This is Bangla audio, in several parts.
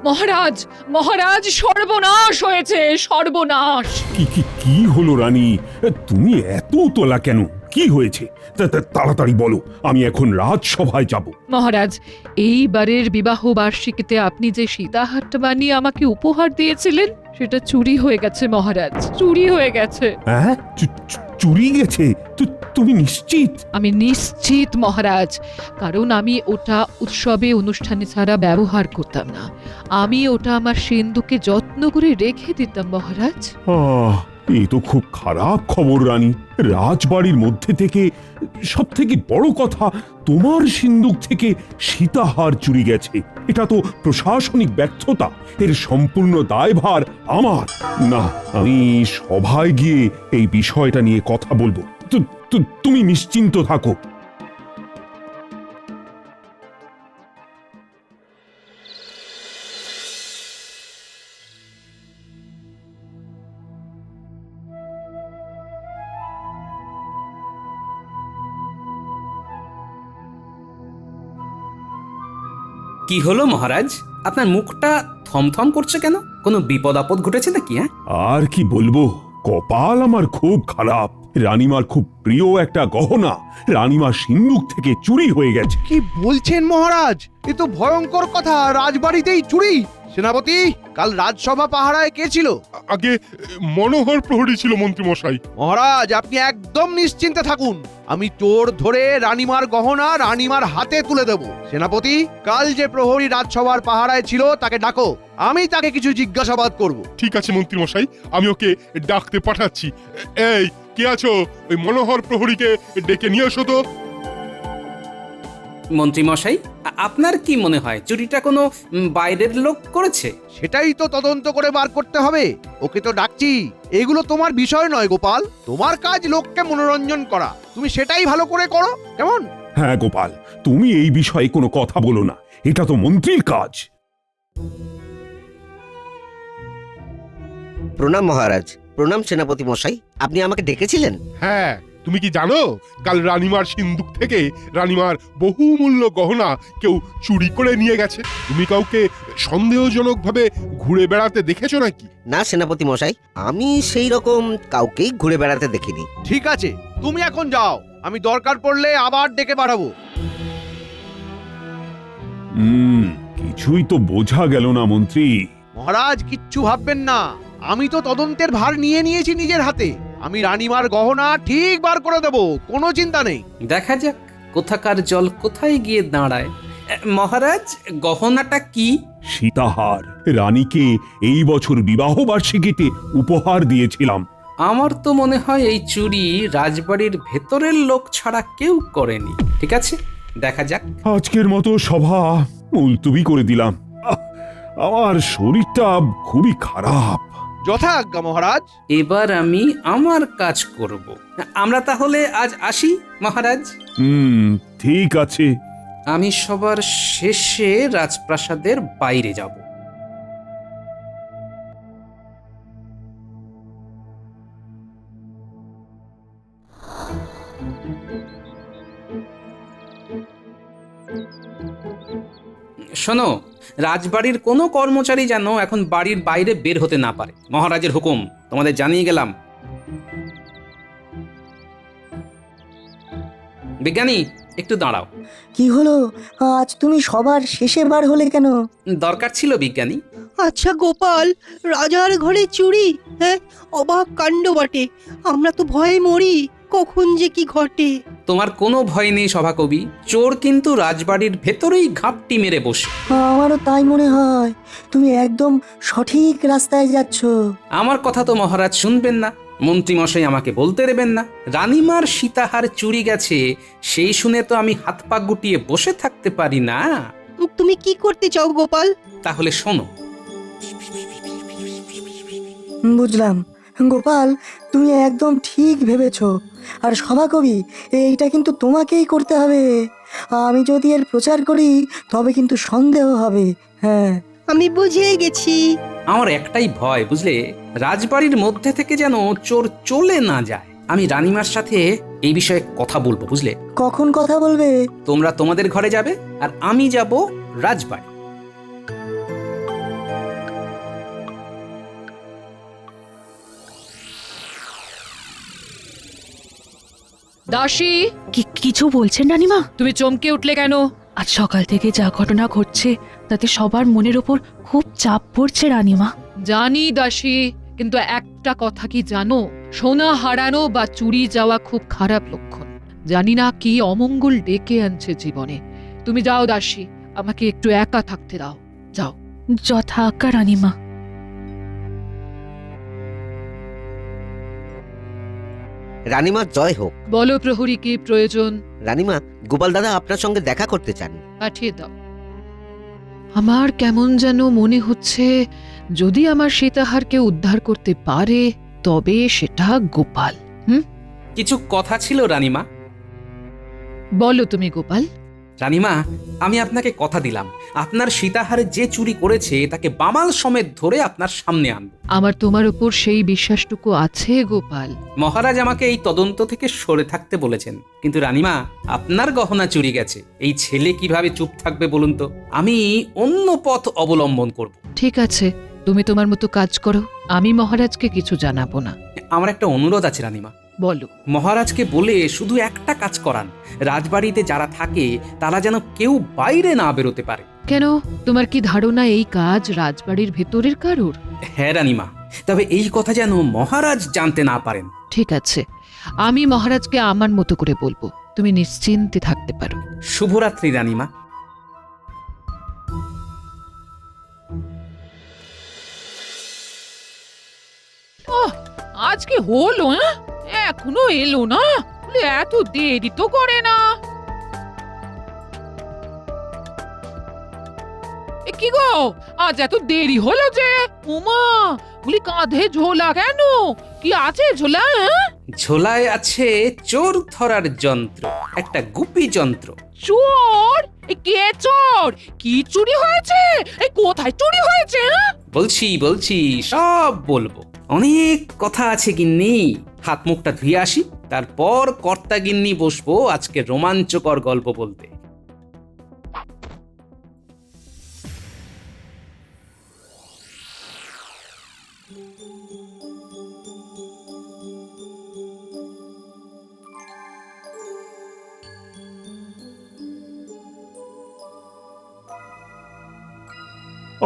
মহারাজ, মহারাজ, সর্বনাশ হয়েছে, সর্বনাশ। কি কি কি হলো রানী? তুমি এত তোলা কেন? কি হয়েছে? তাড়াতাড়ি বলো, আমি এখন রাজসভায় যাব। মহারাজ, এইবারের বিবাহ বার্ষিকীতে আপনি যে সীতাহারটা বানিয়ে আমাকে উপহার দিয়েছিলেন সেটা চুরি হয়ে গেছে মহারাজ, চুরি হয়ে গেছে। হ্যাঁ, চুরি গেছে? তুমি নিশ্চিত? আমি নিশ্চিত মহারাজ, কারণ আমি ওটা উৎসবে অনুষ্ঠানে ছাড়া ব্যবহার করতাম না। আমি ওটা আমার সিন্ধুকে যত্ন করে রেখে দিতাম মহারাজ। এই তো খুব খারাপ খবর রানী। রাজবাড়ির মধ্যে থেকে সব থেকে বড় কথা, তোমার সিন্দুক থেকে সীতাহার চুরি গেছে। এটা তো প্রশাসনিক ব্যর্থতা। এর সম্পূর্ণ দায়ভার আমার। না, আমি সভায় গিয়ে এই বিষয়টা নিয়ে কথা বলবো। তুমি নিশ্চিন্ত থাকো। কি হলো মহারাজ, আপনার মুখটা থমথম করছে কেন? কোনো বিপদ আপদ ঘটেছে নাকি? আর কি বলবো, কপাল আমার খুব খারাপ। রানীমার খুব প্রিয় একটা গহনা রানীমার সিন্দুক থেকে চুরি হয়ে গেছে। কি বলছেন মহারাজ? এ তো ভয়ঙ্কর কথা, রাজবাড়িতেই চুরি। সেনাপতি, কাল রাজসভা পাহারায় কে ছিল? আগে মনোহর প্রহরী ছিল মন্ত্রী মশাই। মহারাজ, আপনি একদম নিশ্চিন্তে থাকুন। আমি চোর ধরে রানীমার গহনা রানীমার হাতে তুলে দেব। সেনাপতি, কাল যে প্রহরী রাজসভার পাহারায় ছিল তাকে ডাকো, আমি তাকে কিছু জিজ্ঞাসাবাদ করব। ঠিক আছে মন্ত্রী মশাই, আমি ওকে ডাকতে পাঠাচ্ছি। এই, কে আছো? ওই মনোহর প্রহরীকে ডেকে নিয়ে এসো তো। মন্ত্রী মশাই, আপনার কি মনে হয় চুরিটা কোনো বাইরের লোক করেছে? সেটাই তো তদন্ত করে বার করতে হবে। ওকে তো ডাকছি। এগুলো তোমার বিষয় নয় গোপাল, তোমার কাজ লোককে মনোরঞ্জন করা। তুমি সেটাই ভালো করে করো, কেমন? হ্যাঁ গোপাল, তুমি এই বিষয়ে কোনো কথা বলো না, এটা তো মন্ত্রীর কাজ। প্রণাম মহারাজ। প্রণাম সেনাপতি মশাই, আপনি আমাকে ডেকেছিলেন? হ্যাঁ, তুমি কি জানো কাল রানীমার সিন্দুক থেকে রানীমার বহুমূল্য গহনা কেউ চুরি করে নিয়ে গেছে? তুমি কাউকে সন্দেহজনকভাবে ঘুরে বেড়াতে দেখেছো নাকি? না সেনাপতি মশাই, আমি সেই রকম কাউকেই ঘুরে বেড়াতে দেখিনি। ঠিক আছে, তুমি এখন যাও, আমি দরকার পড়লে আবার ডেকে পাঠাবো। কিছুই তো বোঝা গেল না মন্ত্রী। মহারাজ, কিচ্ছু ভাববেন না, আমি তো তদন্তের ভার নিয়ে নিয়েছি নিজের হাতে। আমি রানীমার গহনা ঠিক বার করে দেব, কোনো চিন্তা নেই। দেখা যাক কোথাকার জল কোথায় গিয়ে দাঁড়ায়। মহারাজ, গহনাটা কি? সীতাহার। রানীকে এই বছর বিবাহ বার্ষিকীতে উপহার দিয়েছিলাম। আমার তো মনে হয় এই চুরি রাজবাড়ির ভেতরের লোক ছাড়া কেউ করেনি। ঠিক আছে, দেখা যাক। আজকের মতো সভা মুলতুবি করে দিলাম। আমার শরীরটা খুবই খারাপ। যথাজ্ঞা মহারাজ। এবার আমি আমার কাজ করব। আমরা তাহলে আজ আসি মহারাজ। ঠিক আছে। আমি সবার শেষে রাজপ্রাসাদের বাইরে যাব। শোনো, রাজবাড়ির কোনো কর্মচারী যেন এখন বাড়ির বাইরে বের হতে না পারে। মহারাজের হুকুম, তোমাদের জানিয়ে গেলাম। বিজ্ঞানী, একটু দাঁড়াও। কি হলো? আজ তুমি সবার শেষে বার হলে কেন? দরকার ছিল বিজ্ঞানী। আচ্ছা গোপাল, রাজার ঘরে চুরি? হ্যাঁ, অবাক কাণ্ড বটে। আমরা তো ভয়ে মরি, কখন যে কি ঘটে। তোমার কোনো ভয় নেই সভাকবি, চোর কিন্তু রাজবাড়ির ভেতরেই ঘাপটি মেরে বসে। আমারও তাই মনে হয়। তুমি একদম সঠিক রাস্তায় যাচ্ছ। আমার কথা তো মহারাজ শুনবেন না, মন্ত্রী মশাই আমাকে বলতে দেবেন না। রানীমার সীতাহার চুরি গেছে সেই শুনে তো আমি হাত পা গুটিয়ে বসে থাকতে পারি না। তুমি কি করতে চাও গোপাল? তাহলে শোনো। বুঝলাম গোপাল, তুমি একদম ঠিক ভেবেছ। আর সভাকবি, এইটা কিন্তু তোমাকেই করতে হবে। আমি যদি এর প্রচার করি তবে কিন্তু সন্দেহ হবে। হ্যাঁ, আমি বুঝেই গেছি। আমার একটাই ভয়, বুঝলে, রাজবাড়ির মধ্যে থেকে যেন চোর চলে না যায়। আমি রানীমার সাথে এই বিষয়ে কথা বলবো, বুঝলে। কখন কথা বলবে? তোমরা তোমাদের ঘরে যাবে আর আমি যাব রাজবাড়ি। দাসী, কিছু বলছেন রানীমা? তুমি চমকে উঠলে কেন? আজ সকাল থেকে যা ঘটনা ঘটছে তাতে সবার মনের ওপর খুব চাপ পড়ছে রানীমা। জানি দাসী, কিন্তু একটা কথা কি জানো, সোনা হারানো বা চুরি যাওয়া খুব খারাপ লক্ষণ। জানি না কি অমঙ্গল ডেকে আনছে জীবনে। তুমি যাও দাসী, আমাকে একটু একা থাকতে দাও, যাও। যথা আজ্ঞা রানীমা। রানীমা জয় হোক। বলো প্রহরী, কি প্রয়োজন? রানীমা, গোপাল দাদা আপনার সঙ্গে দেখা করতে চান। পাঠিয়ে দাও। আমার কেমন যেন মনে হচ্ছে, যদি আমার সীতাহারকে উদ্ধার করতে পারে তবে সেটা গোপাল। কিছু কথা ছিল রানীমা। বলো তুমি গোপাল। রানীমা, আমি আপনাকে কথা দিলাম, আপনার সীতাহারে যে চুরি করেছে তাকে বামাল সমেত ধরে আপনার সামনে আনব। আমার তোমার উপর সেই বিশ্বাসটুকু আছে গোপাল। মহারাজ আমাকে এই তদন্ত থেকে সরে থাকতে বলেছেন, কিন্তু রানীমা, আপনার গহনা চুরি গেছে, এই ছেলে কিভাবে চুপ থাকবে বলুন তো? আমি অন্য পথ অবলম্বন করব। ঠিক আছে, তুমি তোমার মতো কাজ করো, আমি মহারাজকে কিছু জানাবো না। আমার একটা অনুরোধ আছে রানীমা। বলো। মহারাজকে বলে শুধু একটা কাজ করান, রাজবাড়িতে যারা থাকে তারা যেন কেউ বাইরে না বেরোতে পারে। কেন, তোমার কি ধারণা এই কাজ রাজবাড়ির ভেতরের কারোর? হ্যাঁ রানীমা, তবে এই কথা যেন মহারাজ জানতে না পারেন। ঠিক আছে, আমি মহারাজকে আমার মতো করে বলবো, তুমি নিশ্চিন্তে থাকতে পারো। শুভরাত্রি রানীমা। আজকে হলো, এখনো এলো না? এত দেরি তো করে না। কি গো, আজ এত দেরি হলো যে? উমা, বলি কাঁধে ঝোলা কেন? কি আছে ঝোলা? ঝোলায় আছে চোর ধরার যন্ত্র, একটা গুপি যন্ত্র। চোর? কে চোর? কি চুরি হয়েছে? কোথায় চুরি হয়েছে? বলছি সব বলবো। অনেক কথা আছে গিন্নি, হাত মুখটা ধুয়ে আসি, তারপর কর্তা গিন্নি বসবো আজকে রোমাঞ্চকর গল্প বলতে।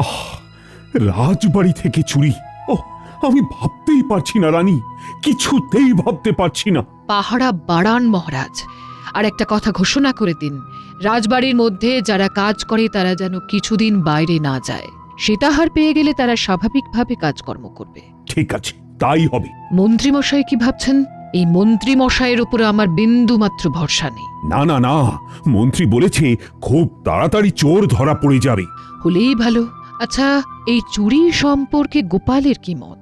আহ, রাজবাড়ি থেকে চুরি! ও, আমি ভাবতেই পারছি না রানী, কিছুতেই ভাবতে পারছি না। পাহারা বাড়ান মহারাজ, আর একটা কথা ঘোষণা করে দিন, রাজবাড়ির মধ্যে যারা কাজ করে তারা যেন কিছুদিন বাইরে না যায়। সীতাহার পেয়ে গেলে তারা স্বাভাবিকভাবে কাজকর্ম করবে। ঠিক আছে, তাই হবে। মন্ত্রী মশাই কি ভাবছেন? এই মন্ত্রী মশাইয়ের উপরে আমার বিন্দু মাত্র ভরসা নেই। না না না, মন্ত্রী বলেছে খুব তাড়াতাড়ি চোর ধরা পড়ে যাবে। হলেই ভালো। আচ্ছা, এই চুরি সম্পর্কে গোপালের কি মত?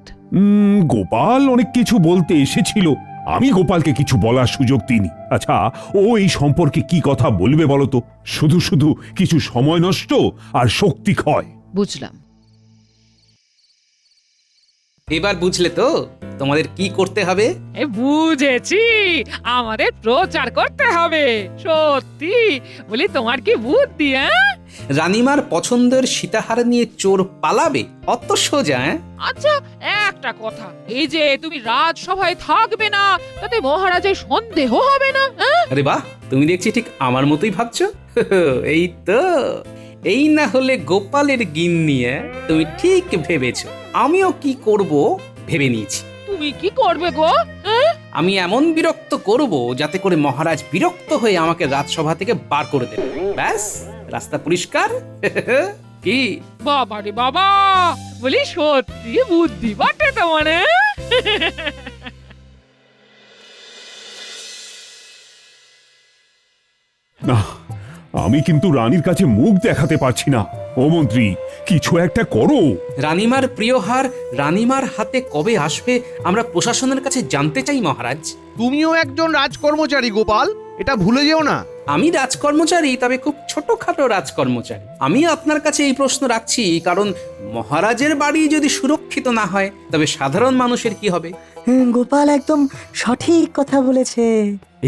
গোপাল অনেক কিছু বলতে এসেছিল, আমি গোপালকে কিছু বলার সুযোগ দিইনি। আচ্ছা, ও এই সম্পর্কে কি কথা বলবে বলো তো? শুধু শুধু কিছু সময় নষ্ট আর শক্তি ক্ষয়। বুঝলাম। এবার বুঝলে তো তোমাদের কি করতে হবে? বুঝেছি, আমাদের প্রচার করতে হবে। সত্যি বলি, তোমার কি বুদ্ধি! রানীমার পছন্দের সীতাহার নিয়ে চোর পালাবে? অত সোজা? আচ্ছা, একটা কথা, এই যে তুমি রাজসভায় থাকবে না, তাতে মহারাজের সন্দেহ হবে না? আরে বাহ, তুমি দেখছি ঠিক আমার মতোই ভাবছো। এই তো, এই না হলে গোপালের গিন্নি। তুমি ঠিক ভেবেছো। আমিও কি করব ভেবে নিয়েছি। তুমি কি করবে গো? আমি এমন বিরক্ত করব যাতে করে মহারাজ বিরক্ত হয়ে আমাকে রাজসভা থেকে বার করে দেবে। ব্যাস, রাস্তা পরিষ্কার। কি বাবা রে বাবা, বলি সত্যি বুদ্ধি বটে তোমার। না, আমি কিন্তু রানীর কাছে মুখ দেখাতে পারছি না। ও মন্ত্রী, কিছু একটা করো। রানীমার প্রিয় হার রানীমার হাতে কবে আসবে আমরা প্রশাসনের কাছে জানতে চাই মহারাজ। তুমিও একজন রাজকর্মচারী গোপাল, এটা ভুলে যেও না। আমি রাজকর্মচারী, তবে খুব ছোটখাটো রাজকর্মচারী। আমি আপনার কাছে এই প্রশ্ন রাখছি কারণ মহারাজের বাড়ি যদি সুরক্ষিত না হয় তবে সাধারণ মানুষের কি হবে? গোপাল একদম সঠিক কথা বলেছে।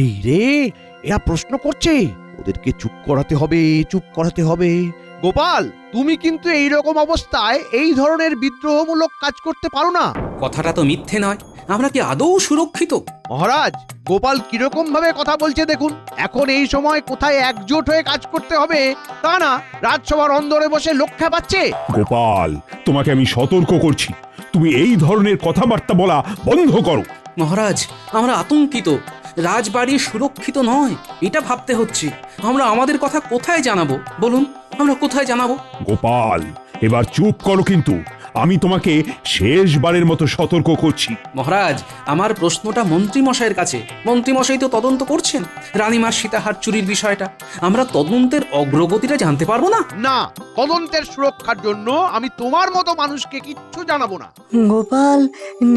এই রে, এরা প্রশ্ন করছে, ওদেরকে চুপ করাতে হবে, চুপ করাতে হবে। গোপাল, তুমি কিন্তু এই রকম অবস্থায় এই ধরনের বিদ্রোহমূলক কাজ করতে পারো না। কথাটা তো মিথ্যে নয়। আমরা কি আদৌ সুরক্ষিত? মহারাজ, গোপাল কিরকম ভাবে কথা বলছে দেখুন। এখন এই সময় কোথায় একজোট হয়ে কাজ করতে হবে তা না, রাজসভার অন্দরে বসে লক্ষ্য পাচ্ছে। গোপাল, তোমাকে আমি সতর্ক করছি, তুমি এই ধরনের কথাবার্তা বলা বন্ধ করো। মহারাজ, আমরা আতঙ্কিত। রাজবাড়ি সুরক্ষিত নয়, এটা ভাবতে হচ্ছে। আমরা আমাদের কথা কোথায় জানাবো বলুন? আমরা কোথায় জানাবো? গোপাল, এবার চুপ করো, কিন্তু আমি তোমাকে শেষবারের মতো সতর্ক করছি। মহারাজ, আমার প্রশ্নটা মন্ত্রীমশাইয়ের কাছে। মন্ত্রীমশাই তো তদন্ত করছেন রানীমার সীতাহার চুরির বিষয়টা। আমরা তদন্তের অগ্রগতিটা জানতে পারবো না? না, তদন্তের সুরক্ষার জন্য আমি তোমার মতো মানুষকে কিচ্ছু জানাবো না। গোপাল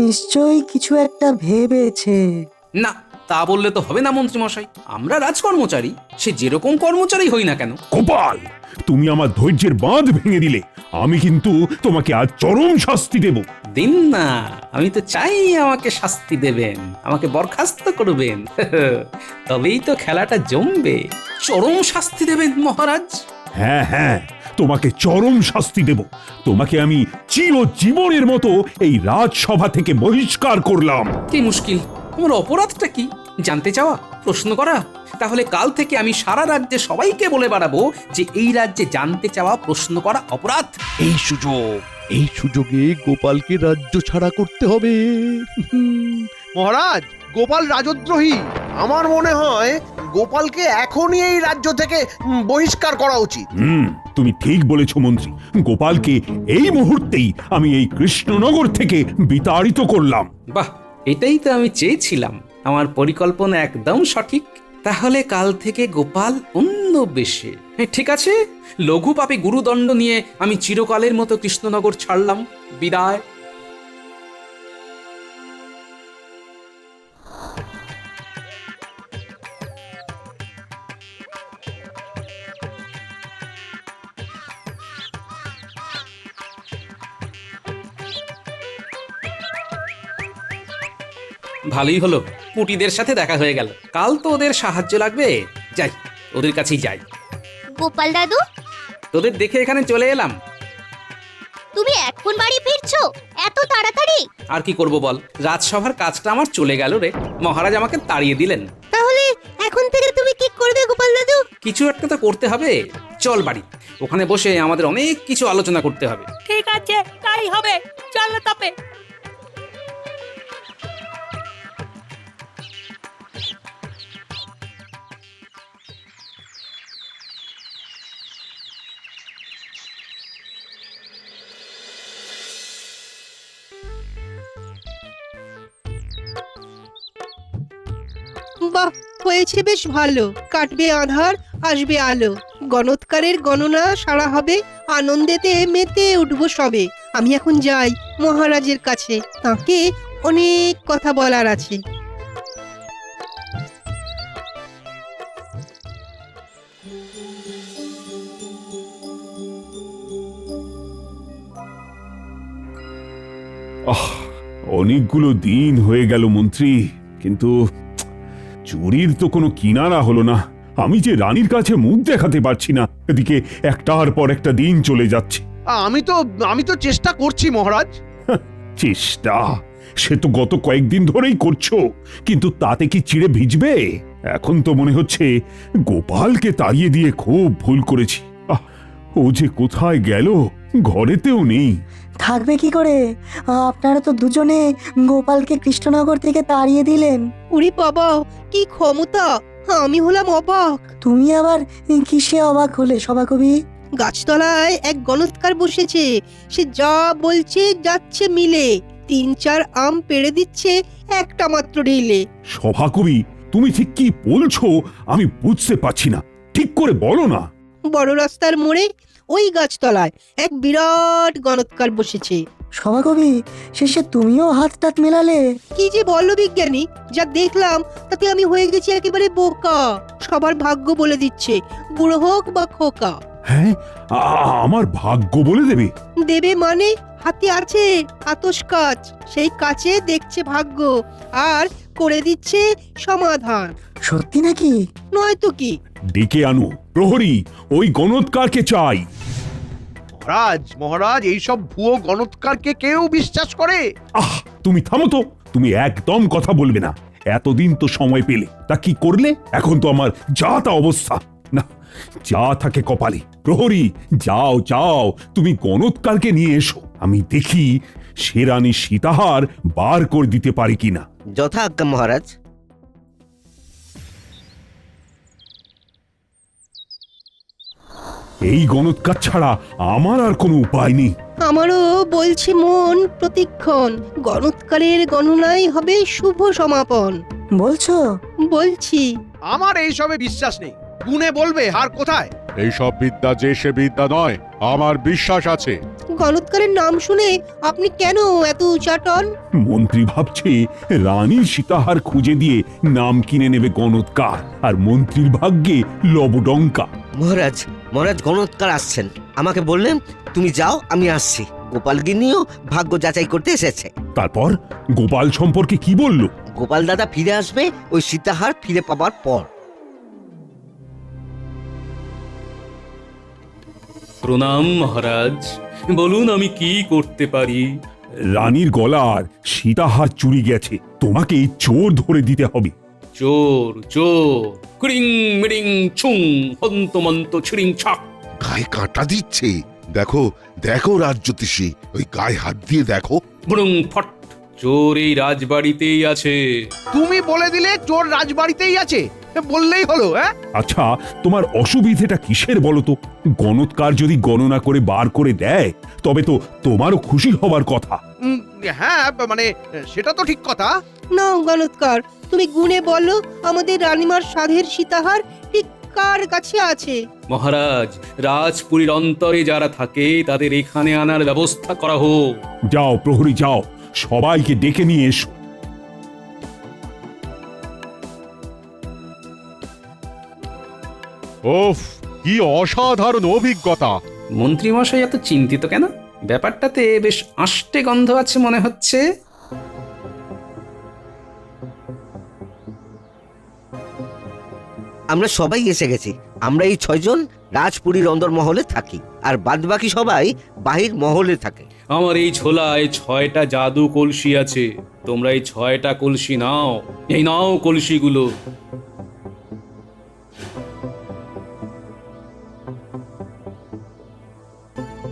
নিশ্চয়ই কিছু একটা ভেবেছে। না, তা বললে তো হবে না মন্ত্রীমশাই। আমরা রাজকর্মচারী, সে যেরকম কর্মচারী হই না কেন। গোপাল, তুমি আমার ধৈর্যের বাঁধ ভেঙে দিলে। আমি কিন্তু তোমাকে আজ চরম শাস্তি দেব। দিন না, আমি তো চাই আমাকে শাস্তি দেবেন, আমাকে বরখাস্ত করবেন। তবেই তো খেলাটা জমবে। চরম শাস্তি দেবেন মহারাজ? হ্যাঁ হ্যাঁ, তোমাকে চরম শাস্তি দেব। তোমাকে আমি চিরজীবনের মতো এই রাজসভা থেকে বহিষ্কার করলাম। কি মুশকিল, আমার অপরাধটা কি জানতে চাওয়া, প্রশ্ন করা? তাহলে কাল থেকে আমি সারা রাজ্যে সবাইকে বলে বেড়াবো যে এই রাজ্যে জানতে চাওয়া, প্রশ্ন করা অপরাধ। এই সুযোগে গোপালকে রাজ্য ছাড়া করতে হবে। মহারাজ, গোপাল রাজদ্রোহী। আমার মনে হয় গোপালকে এখনই এই রাজ্য থেকে বহিষ্কার করা উচিত। তুমি ঠিক বলেছ মন্ত্রী। গোপালকে এই মুহূর্তেই আমি এই কৃষ্ণনগর থেকে বিতাড়িত করলাম। বাহ, এটাই তো আমি চেয়েছিলাম। আমার পরিকল্পনা একদম সঠিক। তাহলে কাল থেকে গোপাল অন্য বেশে। ঠিক আছে, লঘু পাপে গুরুদণ্ড নিয়ে আমি চিরকালের মতো কৃষ্ণনগর ছাড়লাম। বিদায়। ভালোই হলো, পুটিদের সাথে দেখা হয়ে গেল। কাল তো ওদের সাহায্য লাগবে। যাই, ওদের কাছেই যাই। গোপাল দাদু, তোদের দেখে এখানে চলে এলাম। তুমি এখন বাড়ি ফিরছো এত তাড়াতাড়ি? আর কি করব বল, রাজসভার কাজটা আমার চলে গেল রে। মহারাজ আমাকে তাড়িয়ে দিলেন। তাহলে এখন থেকে তুমি কি করবে গোপাল দাদু? কিছু একটা তো করতে হবে। চল বাড়ি, ওখানে বসে আমাদের অনেক কিছু আলোচনা করতে হবে। ঠিক আছে, তাই হবে। চলো তবে। বাহ, হয়েছে বেশ ভালো। কাটবে আধার, আসবে আলো। গণৎকারের গণনা সারা হবে, আনন্দেতে মেতে উঠবো সবে। আমি এখন যাই মহারাজের কাছে, তাকে অনেক কথা বলার আছে। অনেকগুলো দিন হয়ে গেল মন্ত্রী, কিন্তু চুরির তো কোনো কিনারা হলো না। আমি যে রানীর কাছে মুখ দেখাতে পারছি না, এদিকে একটার পর একটা দিন চলে যাচ্ছে। আমি তো চেষ্টা করছি মহারাজ। চেষ্টা সে তো গত কয়েকদিন ধরেই করছো, কিন্তু তাতে কি চিড়ে ভিজবে? এখন তো মনে হচ্ছে গোপালকে তাড়িয়ে দিয়ে খুব ভুল করেছি। ও যে কোথায় গেল, ঘরেতেও নেই। থাকবে কি করে? আপনারা তো দুজনে গোপালকে কৃষ্ণনগর থেকে তাড়িয়ে দিলেন। উরি বাবা, কি ক্ষমতা! আমি হলাম অবাক। তুমি আবার কিসে অবাক হলে সভাকবি? গাছতলায় এক গণৎকার বসেছে, সে যা বলছে যাচ্ছে মিলে। 3-4 আম পেড়ে দিচ্ছে একটা মাত্র ঢিলে। সভাকবি, তুমি ঠিক কি বলছো আমি বুঝতে পারছি না, ঠিক করে বলো না। বড় রাস্তার মোড়ে ওই গাছতলায় এক বিরাট গণৎকার বসেছে। সভাকবি, শেষে তুমিও হাত টাত মেলালে? কি যে বলো বিজ্ঞানী, যা দেখলাম তাতে আমি হয়ে গেছি একেবারে বোকা। সবার ভাগ্য বলে দিচ্ছে, বুড়ো হোক বা খোকা। হ্যাঁ, আমার ভাগ্য বলে দেবে? দেবে মানে, হাতে আছে আতস কাচ, সেই কাছে দেখছে ভাগ্য আর করে দিচ্ছে সমাধান। সত্যি নাকি? নয়তো কি। ডেকে আনো প্রহরী, ওই গণৎকারকে চাই। মহারাজ, এইসব ভুয়ো গণৎকারকে কেউ বিশ্বাস করে? তুমি থামো তো, তুমি একদম কথা বলবে না। এতদিন তো সময় পেলে, তা কি করলে? এখন তো আমার যা তা অবস্থা। না, যা থাকে কপালে। প্রহরী, যাও যাও, তুমি গণৎকারকে নিয়ে এসো। আমি দেখি সে রানী সীতাহার বার করে দিতে পারি কিনা। যথা আজ্ঞা মহারাজ। এই গণৎকার ছাড়া আমার আর কোনো উপায় নেই। আমারও বলছে মন প্রতিক্ষণ, গণৎকারের গণনাই হবে শুভ সমাপন। বলছো? বলছি। আমার এইসবে বিশ্বাস নেই। গুনে বলবে হার কোথায়। এইসব বিদ্যা যে সে বিদ্যা নয়, আমার বিশ্বাস আছে। গণৎকারের নাম শুনে আপনি কেন এত উচাটন? মন্ত্রী ভাবছে রানীর সীতাহার খুঁজে দিয়ে নাম কিনে নেবে গণৎকার, আর মন্ত্রীর ভাগ্যে লবডঙ্কা। মহারাজ, মহারাজ গণৎকার আসছেন। আমাকে বললেন তুমি যাও, আমি আসছি। গোপাল গিন্নিও ভাগ্য যাচাই করতে এসেছে। তারপর গোপাল সম্পর্কে কি বলল? গোপাল দাদা ফিরে আসবে ওই সীতাহার ফিরে পাবার পর। প্রণাম মহারাজ, বলুন আমি কি করতে পারি। রানীর গলার সীতাহার চুরি গেছে, তোমাকে এই চোর ধরে দিতে হবে। চোর চোর, ক্রিং মিরিং ছুং হন্তমন্ত ছিড়িং ছাক। গায়ে কাঁটা দিচ্ছে। দেখো দেখো রাজজ্যোতিষী, ওই গায়ে হাত দিয়ে দেখো। ব্রুং ফট, চোর এই রাজবাড়িতেই আছে। তুমি বলে দিলে চোর রাজবাড়িতেই আছে, বললেই হলো। হ্যাঁ, আচ্ছা, তোমার অসুবিধেটা কিসের বলো তো? গণৎকার যদি গণনা করে বার করে দেয় তবে তো তোমারও খুশি হবার কথা। হ্যাঁ, মানে সেটা তো ঠিক কথা। না গণৎকার, তুমি গুনে বলো আমাদের রানীমার সাধের সীতাহার ঠিক কার কাছে আছে। মহারাজ, রাজপুরীর অন্তরে যারা থাকে তাদের এখানে আনার ব্যবস্থা করা হোক। যাও প্রহরী, যাও, সবাইকে ডেকে নিয়ে এসো। ওফ, কি অসাধারণ অভিজ্ঞতা! মন্ত্রী মশাই এত চিন্তিত কেন? ব্যাপারটাতে বেশ আষ্টে গন্ধ আছে মনে হচ্ছে। আমরা সবাই এসে গেছি। আমরা এই 6 জন রাজপুরীর অন্দরমহলে থাকি, আর বাদবাকি সবাই বাহির মহলে থাকে। আমার এই ঝোলায় 6টা জাদু কলসি আছে। তোমরা এই 6টা কলসি নাও। এই নাও কলসিগুলো।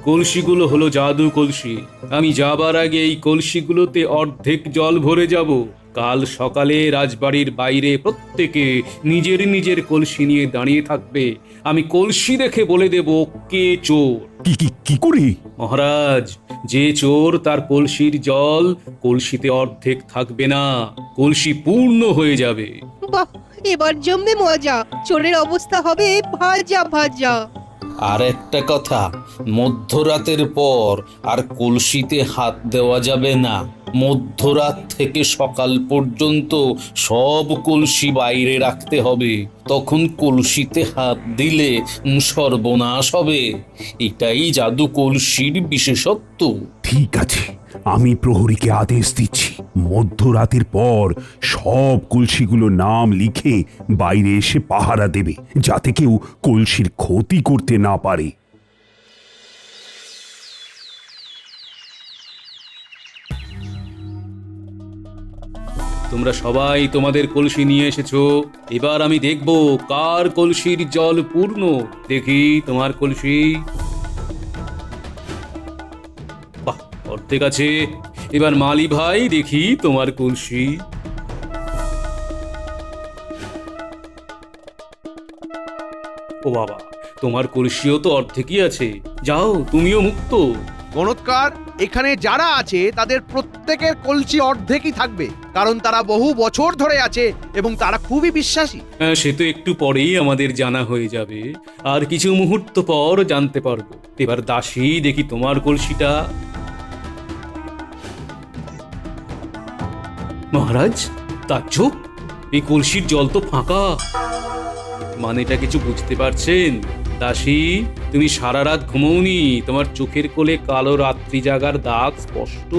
কলসিগুলো হলো জাদু কলসি। আমি যাবার আগে এই কলসিগুলোতে অর্ধেক জল ভরে যাব। কাল সকালে রাজবাড়ির বাইরে প্রত্যেকে নিজের নিজের কলসি নিয়ে দাঁড়িয়ে থাকবে। আমি কলসি দেখে বলে দেব কে চোর। কি করে? মহারাজ, যে চোর তার কলসির জল কলসিতে অর্ধেক থাকবে না, কলসি পূর্ণ হয়ে যাবে। বাহ, এবার জমবে মজা। চোরের অবস্থা হবে ভাজা ভাজা। আর একটা কথা, মধ্যরাতের পর আর কলসিতে হাত দেওয়া যাবে না। মধ্যরাত থেকে সকাল পর্যন্ত সব কলসি বাইরে রাখতে হবে। তখন কলসিতে হাত দিলে সর্বনাশ হবে। এটাই জাদু কলসির বিশেষত্ব। ঠিক আছে, আমি প্রহরীকে আদেশ দিচ্ছি, মধ্যরাতের পর সব কলসিগুলো নাম লিখে বাইরে এসে পাহারা দেবে, যাতে কেউ কলসির ক্ষতি করতে না পারে। তোমরা সবাই তোমাদের কলসি নিয়ে এসেছো। এবার আমি দেখব কার কলসির জল পূর্ণ। দেখি তোমার কলসি। বাহ, অর্ধেক আছে। এবার মালি ভাই, দেখি তোমার কলসি। ও বাবা, তোমার কলসিও তো অর্ধেকই আছে। যাও, তুমিও মুক্ত। গণৎকার, এখানে যারা আছে তাদের প্রত্যেকের কলসি অর্ধেকই থাকবে, কারণ তারা বহু বছর ধরে আছে এবং তারা খুবই বিশ্বাসী। সে তো একটু পরেই আমাদের জানা হয়ে যাবে। আর কিছু মুহূর্ত পর জানতে পারবো। এবার দাসী, দেখি তোমার কলসিটা। মহারাজ, তাজ্জব, এই কলসির জল তো ফাঁকা। মানেটা কিছু বুঝতে পারছেন? দাসী, তুমি সারা রাত ঘুমোওনি। তোমার চোখের কোলে কালো রাত্রি জাগার দাগ স্পষ্ট।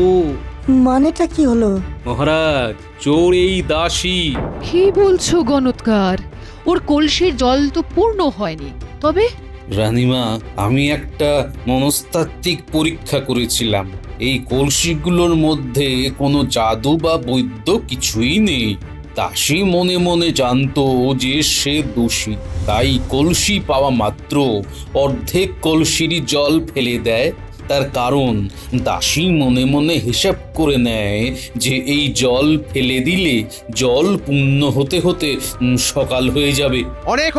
মানেটা কি হলো? মহারাজ, চোর এই দাসী। কি বলছো গণৎকার? ওর কলসির জল তো পূর্ণ হয়নি, তবে রানীমা, আমি একটা মনস্তাত্ত্বিক পরীক্ষা করেছিলাম। এই কলসিগুলোর মধ্যে কোনো জাদু বা বৈদ্য কিছুই নেই। দাসী মনে মনে জানতো যে সে দোষী, তাই কলসি পাওয়া মাত্র অর্ধেক কলসিরই জল ফেলে দেয়। তার কারণ দাসী মনে মনে হিসাব করে নেয় যে এই জল ফেলে দিলে জল পূর্ণ হতে হতে সকাল হয়ে যাবে। অনেক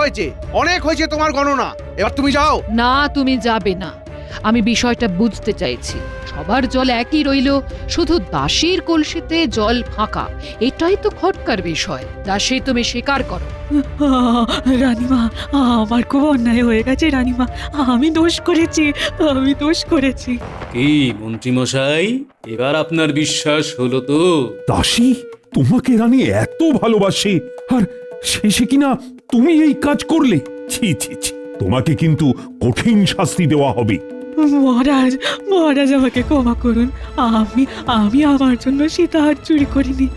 হয়েছে তোমার গণনা, এবার তুমি যাও। না, তুমি যাবে না। আমি বিষয়টা বুঝতে চাইছি। সবার জল একই রইল, শুধু দাসীর কলসিতে জল ফাঁকা। এটাই তো খটকার বিষয়। দাসী, তুমি স্বীকার করো। রানীমা, আমার খুব অন্যায় হয়ে গেছে রানীমা। আমি দোষ করেছি। কি মন্ত্রীমশাই, এবার আপনার বিশ্বাস হলো তো? দাসী তোমাকে রানী এত ভালোবাসে, আর শেষে কিনা তুমি এই কাজ করলে? ছি ছি ছি, তোমাকে কিন্তু কঠিন শাস্তি দেওয়া হবে। মহারাজ আমাকে ক্ষমা করুন। আমি আমার জন্য সীতাহার চুরি করিনি।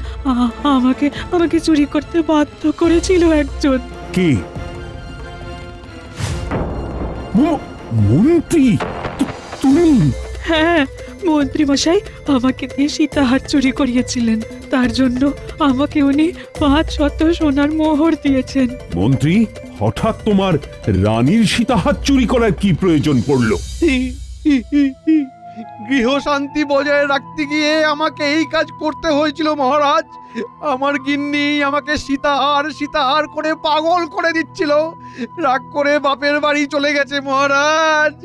আমাকে চুরি করতে বাধ্য করেছিল একজন। কে? মন্ত্রী? তুমি? হ্যাঁ, মন্ত্রী মশাই আমাকে দিয়ে সীতাহার চুরি করিয়েছিলেন। তার জন্য আমাকে উনি 500 সোনার মোহর দিয়েছেন। মন্ত্রী, হঠাৎ তোমার রানীর সীতাহার চুরি করার কি প্রয়োজন পড়লো? গৃহশান্তি বজায় রাখতে গিয়ে আমাকে এই কাজ করতে হয়েছিল মহারাজ। আমার গিন্নি আমাকে সীতাহার করে পাগল করে দিচ্ছিল। রাগ করে বাপের বাড়ি চলে গেছে মহারাজ।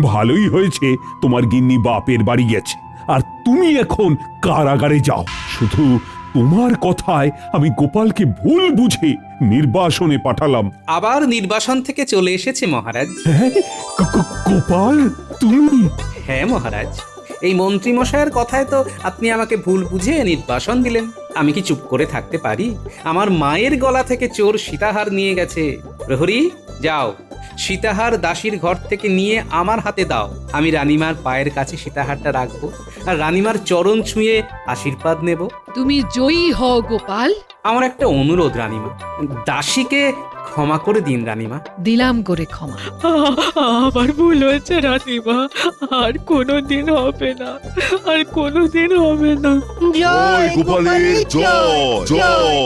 ভালোই হয়েছে তোমার গিন্নি বাপের বাড়ি গেছে, আর তুমি এখন কারাগারে যাও। শুধু তোমার কথায় আমি গোপালকে ভুল বুঝে নির্বাসনে পাঠালাম। আবার নির্বাসন থেকে চলে এসেছে মহারাজ। হ্যাঁ, গোপাল তুমি? হ্যাঁ মহারাজ, এই মন্ত্রী মশাইয়ের কথায় তো আপনি আমাকে ভুল বুঝে নির্বাসন দিলেন। আমি কি চুপ করে থাকতে পারি? আমার মায়ের গলা থেকে চোর সীতাহার নিয়ে গেছে। প্রহরী, যাও, সীতাহার দাসীর ঘর থেকে নিয়ে আমার হাতে দাও। আমি রানীমার পায়ের কাছে সীতাহারটা রাখবো, আর রানীমার চরণ ছুঁয়ে আশীর্বাদ নেব। তুমি জয়ী হও গোপাল। আমার একটা অনুরোধ রানীমা, দাসীকে ক্ষমা করে দিন রানীমা। দিলাম করে ক্ষমা। আমার ভুল হয়েছে রানীমা, আর কোনোদিন হবে না। জয় গোপালের জয় জয়।